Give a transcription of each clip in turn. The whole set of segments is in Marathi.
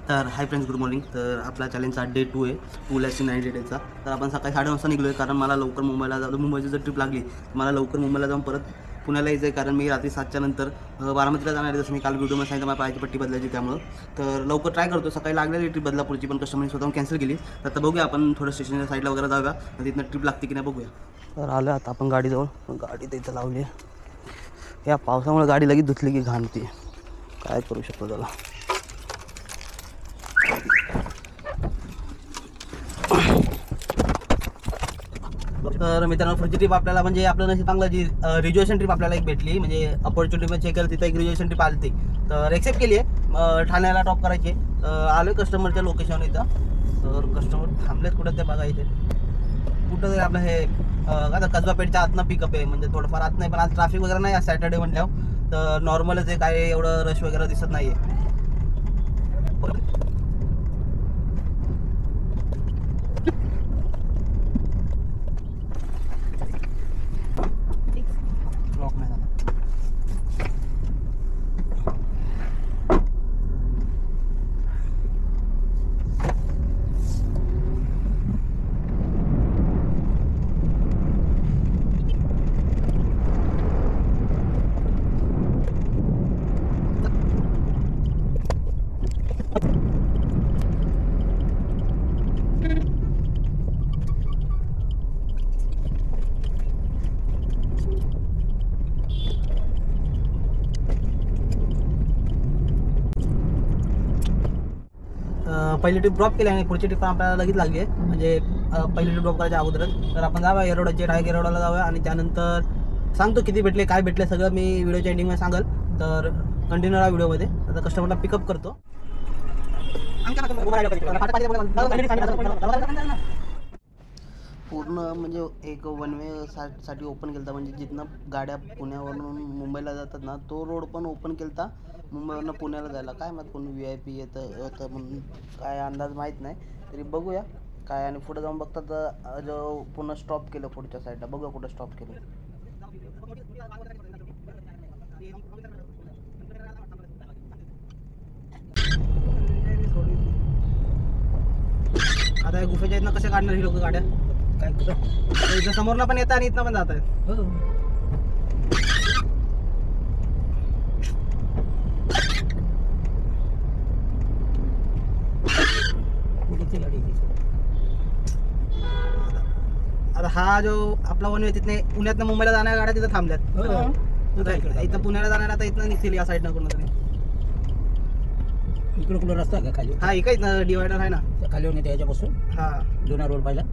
तर हाय फ्रेंड्स, गुड मॉर्निंग. तर आपला चॅलेंजचा डे 2 आहे, 2/90 डेजचा. तर आपण सकाळी 8:30 वाजता निघलो आहे, कारण मला लवकर मुंबईला जाऊ. मुंबईची जर ट्रिप लागली मला लवकर मुंबईला जाऊन परत पुण्याला यायचं आहे, कारण मी रात्री 7च्या नंतर बारामतीला जाणार आहे. जसं मी काल व्हिडिओमध्ये सांगितलं, मला पायाची पट्टी बदलायची, त्यामुळं तर लवकर ट्राय करतो. सकाळी लागलेली ट्रिप बदलापूरची, पण कस्टमरने स्वतःहून कॅन्सल केली. तर आता बघूया, आपण थोडं स्टेशनच्या साईडला वगैरे जाऊया, तिथनं ट्रिप लागते की नाही बघूया. तर आलं आता आपण गाडीजवळ, गाडी तर इथं लावली आहे. या पावसामुळे गाडी लगेच धुतली की घाण होती, काय करू शकतो त्याला. तर मित्रांनो, पुढची ट्रिप आपल्याला म्हणजे आपलं नशीब चांगलं, जी ग्रॅज्युएशन ट्रिप आपल्याला एक भेटली, म्हणजे अपॉर्च्युनिटी चेक केलं, तिथं एक ग्रॅज्युएशन ट्रिप आली. तर एक्सेप्ट केली आहे, ठाण्याला ड्रॉप करायची. आलो आहे कस्टमरच्या लोकेशन इथं. तर कस्टमर थांबलेत कुठं ते बघायचे. कुठं तरी आपलं हे आता कसबा पेठच्या आतनं पिकअप आहे, म्हणजे थोडंफार आत नाही, पण आज ट्रॅफिक वगैरे नाही. आज सॅटर्डे म्हटल्यावर तर नॉर्मलच आहे, काय एवढं रश वगैरे दिसत नाही आहे. पहिली ट्रिप ड्रॉप केली आणि पुढची ट्रिप पण आपल्याला लगेच लागली आहे, म्हणजे पहिली ट्रिप ड्रॉप करायच्या अगोदरच. तर आपण जाऊया येरोडा, जेट आहे येरोडाला जाऊया, आणि त्यानंतर सांगतो किती भेटले काय भेटले सगळं मी व्हिडिओच्या एंडिंगमध्ये सांगाल. तर कंटिन्यू राहा व्हिडिओमध्ये. आता कस्टमरला पिकअप करतो. पूर्ण म्हणजे एक वन वे साठी ओपन केलता, म्हणजे जिथनं गाड्या पुण्यावरून मुंबईला जातात ना, तो रोड पण ओपन केलता मुंबईवरून पुण्याला जायला. काय माहीत कोण VIP येतं म्हणून, काय अंदाज माहीत नाही. तरी बघूया काय. आणि पुढे जाऊन बघतात जो पुन्हा स्टॉप केलं पुढच्या साईडला. बघूया कुठं स्टॉप केलं. आता गुफेच्या इथनं कशा काढणार ही लोक गाड्या, काय इथं समोरनं पण येतात आणि इथनं पण जात आहेत. आता हा जो आपला वन वे, तिथने पुण्यातनं मुंबईला जाणाऱ्या गाड्या तिथं थांबल्यात. इथं पुण्याला जाणाऱ्या आता इथनं निघतील या साईडनं कोण तरी. इकडे कुठं रस्ता का खाली? हा, इकडे ना डिवायडर आहे ना खाली होऊन याच्यापासून. हा, जुना रोड पाहिला ना.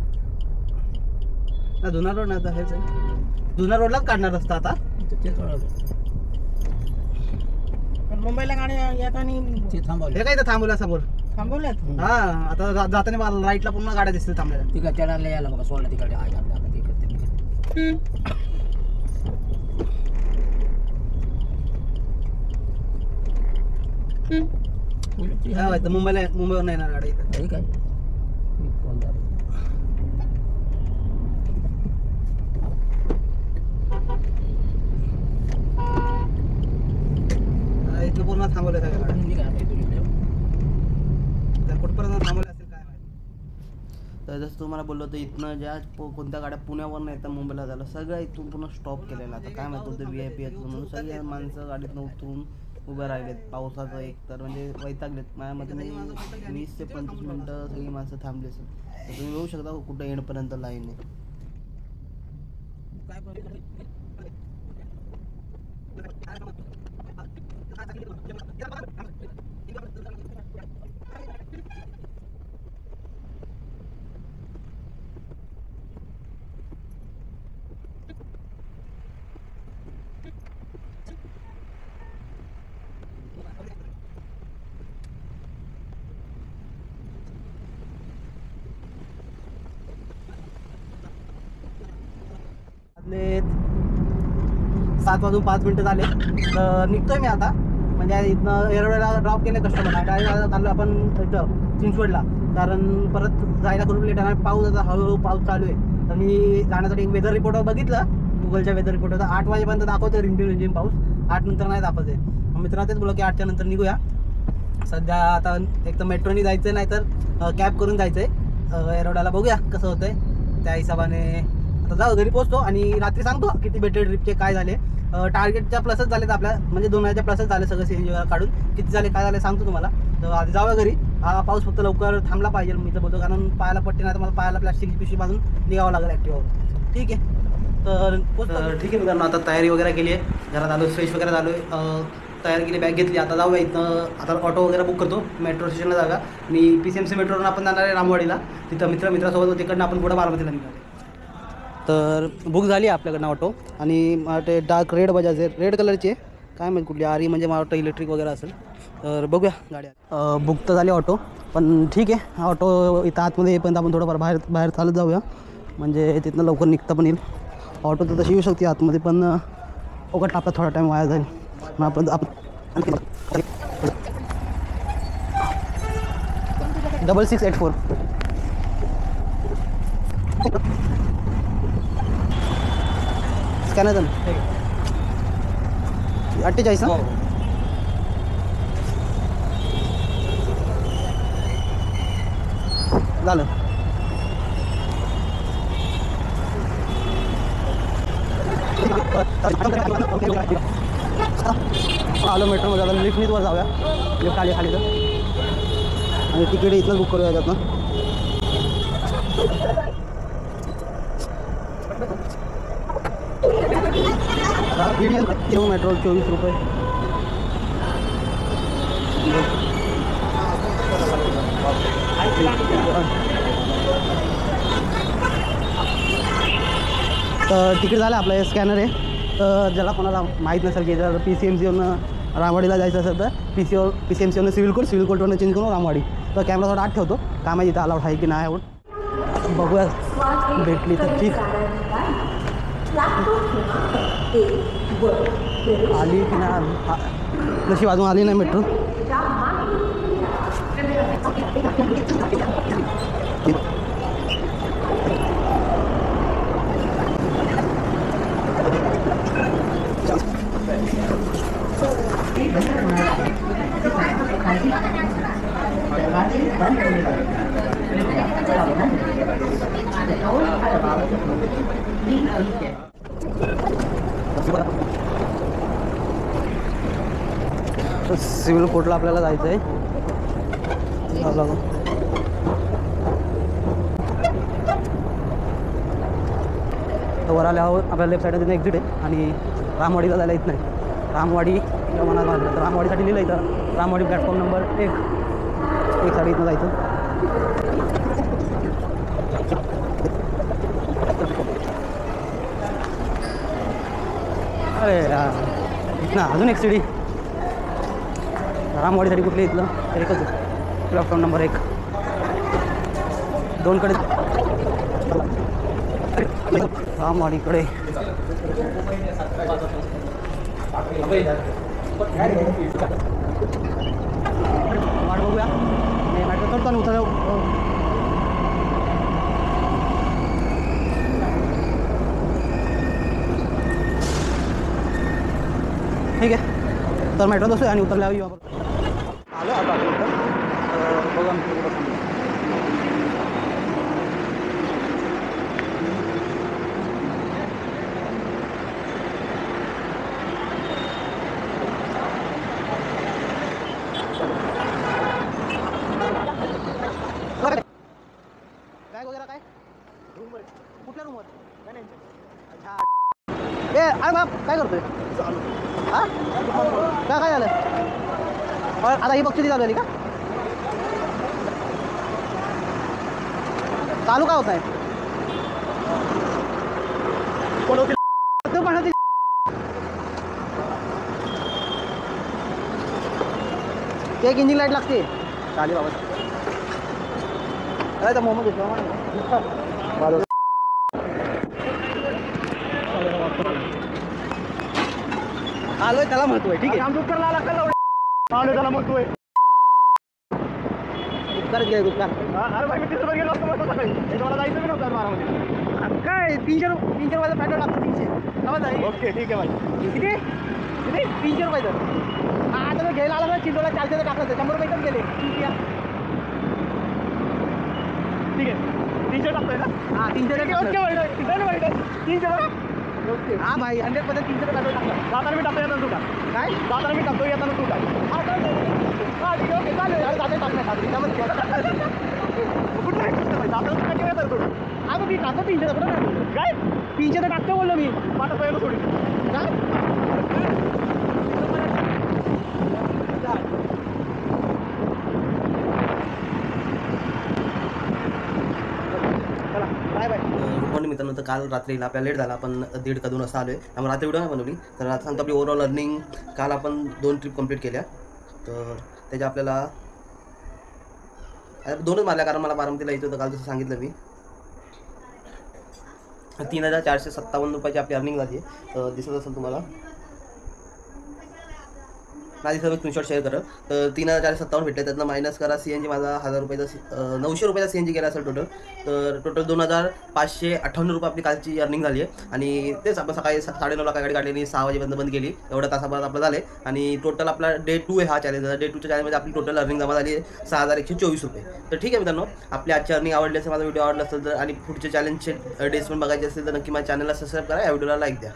जुना रोड नाही, आता हेच आहे. जुना रोडलाच काढणार रस्ता आता. मुंबईला गाड्या येत आणि ते थांबवले. हे काय इथं थांबवल्या समोर थांबवल्यात. हा, आता जाताना राईटला पूर्ण गाड्या दिसतील थांबलेल्या. ठीक आहे, त्याला यायला बघा सोडला तिकडे. मुंबईवर नाही येणार गाडी इथं. ठीक आहे. इथं पूर्ण थांबवल्या सगळ्या गाड्या. कुठपर्यंत थांबवल्या असेल काय माहिती. तर जसं तुम्हाला बोललो होतं, इथनं ज्या कोणत्या गाड्या पुण्यावरून येतात मुंबईला झालं, सगळं इथून पूर्ण स्टॉप केलेला. आता काय माहिती होतं VIP याचं म्हणून सगळे माणसं गाडीतनं उतरून उभे राहिलेत. पावसाचं एक तर म्हणजे वैतागलेत. माझ्यामध्ये 20 ते 25 मिनटं सगळी माणसं थांबली असेल. तर तुम्ही येऊ शकता कुठं एंडपर्यंत लाईन आहे. आपले 7:05 झाले. तर निघतोय मी आता, म्हणजे इथनं येरोड्याला ड्रॉप केलं कस्टमर. डायरेक्ट चाललो आपण इथं चिंचवडला, कारण परत जायला करून लेट आहे. पाऊस आता हळूहळू पाऊस चालू आहे. तर मी जाण्यासाठी एक वेदर रिपोर्टर बघितलं, गुगलच्या वेदर रिपोर्टरचा. 8 वाजेपर्यंत दाखवते रिमझिम पाऊस, 8 नंतर नाही दाखवते. मित्रांनो तेच बोललो की 8च्या नंतर निघूया. सध्या आता एक तर मेट्रोनी जायचं आहे, नाहीतर कॅब करून जायचं आहे एरोडाला. बघूया कसं होतंय त्या हिशोबाने. आता जाऊ घरी पोहोचतो आणि रात्री सांगतो किती भेटले ट्रिपचे, काय झाले. टार्गेटच्या प्लसच झालेत आपल्या, म्हणजे 2,000च्या प्लसच झाले सगळं CNG वगैरे काढून. किती झाले काय झाले सांगतो तुम्हाला. तर आधी जाऊया घरी. हा पाऊस फक्त लवकर थांबला पाहिजे मी तर बोलतो, कारण पायाला पट्टी नाही तर मला पायाला प्लास्टिकची पिशवी बांधून निघावं लागेल ॲक्टिव्हावर. ठीक आहे तर ठीक आहे मित्रांनो, आता तयारी वगैरे केली आहे. घरात आलो, फ्रेश वगैरे झालो आहे, तयारी केली, बॅग घेतली. आता जाऊया इथनं. आता ऑटो वगैरे बुक करतो मेट्रो स्टेशनला जागा. आणि PCMC मेट्रोवरून आपण जाणार आहे रामवाडीला. तिथं मित्रासोबत तिकडनं आपण पुढं बारामतीला निघालो. तर बुक झाली आपल्याकडनं ऑटो. आणि ते डार्क रेड बजाज आहे, रेड कलरची आहे, काय माहिती कुठली आरी, म्हणजे मला वाटतं इलेक्ट्रिक वगैरे असेल. तर बघूया गाड्या. बुक तर झाली ऑटो, पण ठीक आहे ऑटो इथं आतमध्ये येईपर्यंत आपण थोडंफार बाहेर चालत जाऊया, म्हणजे तिथनं लवकर निघता पण येईल. ऑटो तर तशी येऊ शकते आतमध्ये, पण उघड आपला थोडा टाईम वाया जाईल. मग आपण 6684 स्कॅनर 48 ना. झालं. आलो मेट्रोमध्ये. आता लिफ्टनीच वर जाऊया, लिफ्ट खाली तर. आणि तिकीट इथनंच बुक करूया त्यातनं. मेट्रो 24 रुपये. तर तिकीट झालं आपलं. हे स्कॅनर आहे. तर ज्याला कोणाला माहीत नसेल की जर PCMCवरून रामवाडीला जायचं असेल तर PCMCवरून सिव्हिल कोर्टवरून चेंज करून रामवाडी. तर कॅमेरा थोडा आत ठेवतो, काय माहिती इथं अलाउड आहे की नाही आवड. बघूया भेटली तर ठीक, आली की नाही. जशी अजून आली नाही मेट्रो. सिव्हिल कोर्टला आपल्याला जायचं आहे. वर आल्यावर आपल्या लेफ्ट साईडला एक्झिट आहे आणि रामवाडीला जायला येत नाही. रामवाडी मनात घालतो. रामवाडीसाठी लिहिलं इथं रामवाडी प्लॅटफॉर्म नंबर 1 साठी इथं जायचं. अरे इथनं अजून एक सिडी. रामवाडीसाठी कुठली इथलं एकच आहे, प्लॅटफॉर्म नंबर 1. 2 कडे रामवाडीकडे. वाट बघूया. मेट्रो चढतो आणि उतर. ठीक आहे तर मेट्रो बसूया आणि उतरल्यावर येऊ आपण. आलो आता आपण इथं. बघू आम्ही कुठं थांबलो. बॅग वगैरे काय रूमवर. कुठल्या रूमवर. अच्छा ए अरे बाप काय करतोय. हां काय झालं. आता ही बक्षिसी चालू झाली का. चालू का होत आहे. एक इंजिन लाईट लागते. चालेल बाबा. काय तर मोहम्मद आलोय त्याला महत्व आहे. ठीक आहे त्याला महत्व आहे. उपकारच घ्या उपकार. काय 300 रुपयाचं पेट्रोल लागतं. 300 ओके ठीक आहे भाई. किती 300 रुपयाचं. आता घ्यायला आला ना चिंचोला 400 टाकलं 100 रुपये कमी गेले ठीक आहे 300 टाकतोय ना हां 300 ओके हां भाई 100% 300 टाकतो जाताना मी टाकतो येताना तू टाक काय जाताना मी टाकतो येताना तू टाक हां ठीक आहे ओके चालेल जाते टाकणार कुठलं जाताना तू टाकतो येताना तू हां मग मी टाकतो 300 कुठं काय 300 तर टाकतो बोललो मी पाठवतो येतो थोडी काय बाय बाय गुड मॉर्निंग मित्रांनो. तर काल रात्री आपल्याला लेट झाला, आपण 1:30 का 2 वाजता आलो आहे. त्यामुळे रात्री व्हिडिओ नाही बनवली. तर आता सांगतो आपली ओव्हरऑल अर्निंग. काल आपण 2 ट्रिप कंप्लीट केल्या, तर त्याच्या आपल्याला 2च मारल्या, कारण मला बारामतीला यायचं होतं काल, तसं सांगितलं मी. 3,457 रुपयाची आपली अर्निंग झाली. दिसत असेल तुम्हाला, माझी सर्व स्क्रीनशॉट शेअर करा. तर 3,457 भेटले, त्यातनं मायनस करा CNG माझा 1,000 रुपयाचा 900 रुपयाचा CNG गेला असेल टोटल. तर टोटल 2,558 रुपये आपली कालची अर्निंग झाली आहे. आणि तेच आपण सकाळी 9:30ला काय गाडी काढलेली, 6 वाजेपर्यंत बंद केली. एवढ्या तासाभरात आपलं झालं आहे. आणि टोटल आपला डे 2 आहे हा चॅलेंज. डे 2च्या चॅलेंजमध्ये आपली टोटल अर्निंग जमा झाली आहे 6,124 रुपये. तर ठीक आहे मित्रांनो, आपली आजची अर्निंग आवडली असेल, माझा व्हिडिओ आवडला असेल तर, आणि पुढचे चॅलेंजचे डेज पण बघायचे असेल तर नक्की माझ्या चॅनलला सबस्क्राईब करा, या व्हिडिओला लाईक द्या.